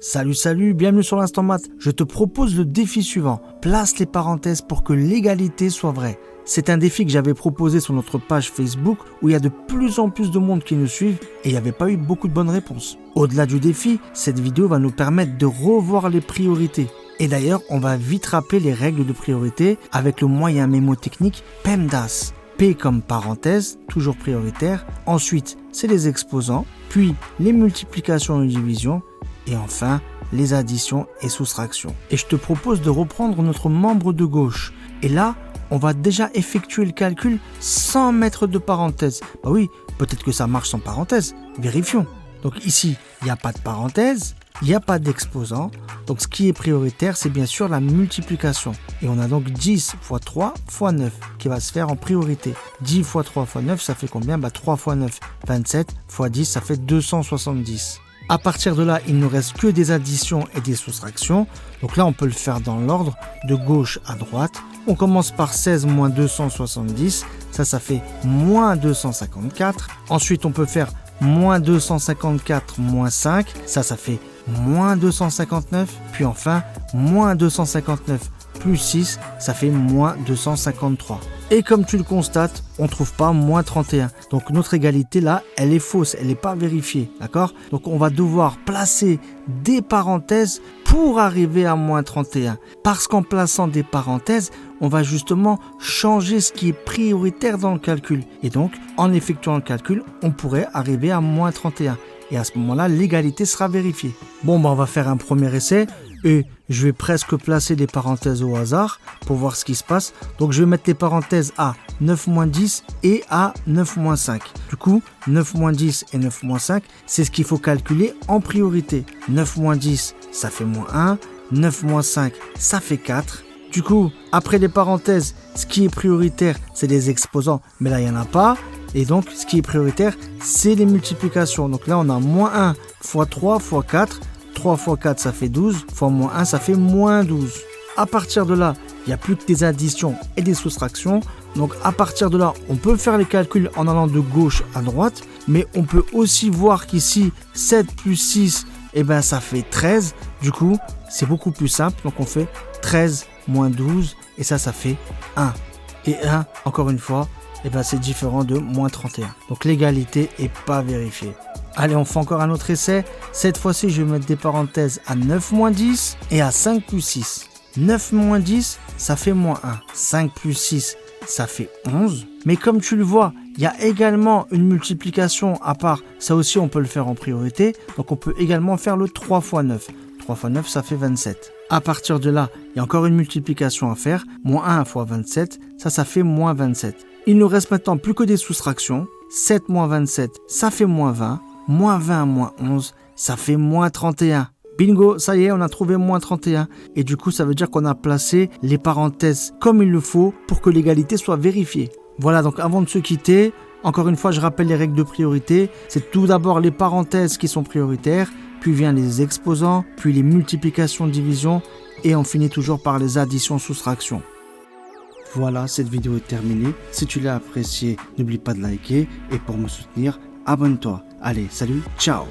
Salut, bienvenue sur l'Instant Maths. Je te propose le défi suivant. Place les parenthèses pour que l'égalité soit vraie. C'est un défi que j'avais proposé sur notre page Facebook où il y a de plus en plus de monde qui nous suivent et il n'y avait pas eu beaucoup de bonnes réponses. Au-delà du défi, cette vidéo va nous permettre de revoir les priorités. Et d'ailleurs, on va vite rappeler les règles de priorité avec le moyen mémotechnique PEMDAS. P comme parenthèse, toujours prioritaire. Ensuite, c'est les exposants, puis les multiplications et divisions, et enfin, les additions et soustractions. Et je te propose de reprendre notre membre de gauche. Et là, on va déjà effectuer le calcul sans mettre de parenthèse. Bah oui, peut-être que ça marche sans parenthèse. Vérifions. Donc ici, il n'y a pas de parenthèse. Il n'y a pas d'exposant, donc ce qui est prioritaire, c'est bien sûr la multiplication. Et on a donc 10 fois 3 fois 9 qui va se faire en priorité. 10 fois 3 fois 9, ça fait combien? 3 fois 9, 27 fois 10, ça fait 270. À partir de là, il ne reste que des additions et des soustractions. Donc là, on peut le faire dans l'ordre de gauche à droite. On commence par 16 moins 270, ça fait moins 254. Ensuite, on peut faire moins 254 moins 5, ça fait moins 259, puis enfin moins 259 plus 6, ça fait moins 253. Et comme tu le constates, on ne trouve pas moins 31. Donc notre égalité là, elle est fausse, elle n'est pas vérifiée, d'accord? Donc on va devoir placer des parenthèses pour arriver à moins 31. Parce qu'en plaçant des parenthèses, on va justement changer ce qui est prioritaire dans le calcul. Et donc, en effectuant le calcul, on pourrait arriver à moins 31. Et à ce moment-là, l'égalité sera vérifiée. Bon, on va faire un premier essai. Et je vais presque placer des parenthèses au hasard pour voir ce qui se passe. Donc, je vais mettre les parenthèses à 9 moins 10 et à 9 moins 5. Du coup, 9 moins 10 et 9 moins 5, c'est ce qu'il faut calculer en priorité. 9 moins 10, ça fait moins 1. 9 moins 5, ça fait 4. Du coup, après les parenthèses, ce qui est prioritaire, c'est les exposants. Mais là, il n'y en a pas. Et donc, ce qui est prioritaire, c'est les multiplications. Donc là, on a moins 1 fois 3 fois 4. 3 fois 4, ça fait 12. Fois moins 1, ça fait moins 12. À partir de là, il n'y a plus que des additions et des soustractions. Donc à partir de là, on peut faire les calculs en allant de gauche à droite. Mais on peut aussi voir qu'ici, 7 plus 6, ça fait 13. Du coup, c'est beaucoup plus simple. Donc on fait 13 moins 12. Et ça fait 1. Et 1, encore une fois, c'est différent de moins 31. Donc l'égalité n'est pas vérifiée. Allez, on fait encore un autre essai. Cette fois-ci, je vais mettre des parenthèses à 9 moins 10 et à 5 plus 6. 9 moins 10, ça fait moins 1. 5 plus 6, ça fait 11. Mais comme tu le vois, il y a également une multiplication à part. Ça aussi, on peut le faire en priorité. Donc on peut également faire le 3 fois 9. 3 fois 9, ça fait 27. À partir de là, il y a encore une multiplication à faire. Moins 1 fois 27, ça fait moins 27. Il ne reste maintenant plus que des soustractions. 7 moins 27, ça fait moins 20. Moins 20 moins 11, ça fait moins 31. Bingo, ça y est, on a trouvé moins 31. Et du coup, ça veut dire qu'on a placé les parenthèses comme il le faut pour que l'égalité soit vérifiée. Voilà, donc avant de se quitter, encore une fois, je rappelle les règles de priorité. C'est tout d'abord les parenthèses qui sont prioritaires, puis vient les exposants, puis les multiplications, divisions, et on finit toujours par les additions, soustractions. Voilà, cette vidéo est terminée. Si tu l'as appréciée, n'oublie pas de liker. Et pour me soutenir, abonne-toi. Allez, salut, ciao!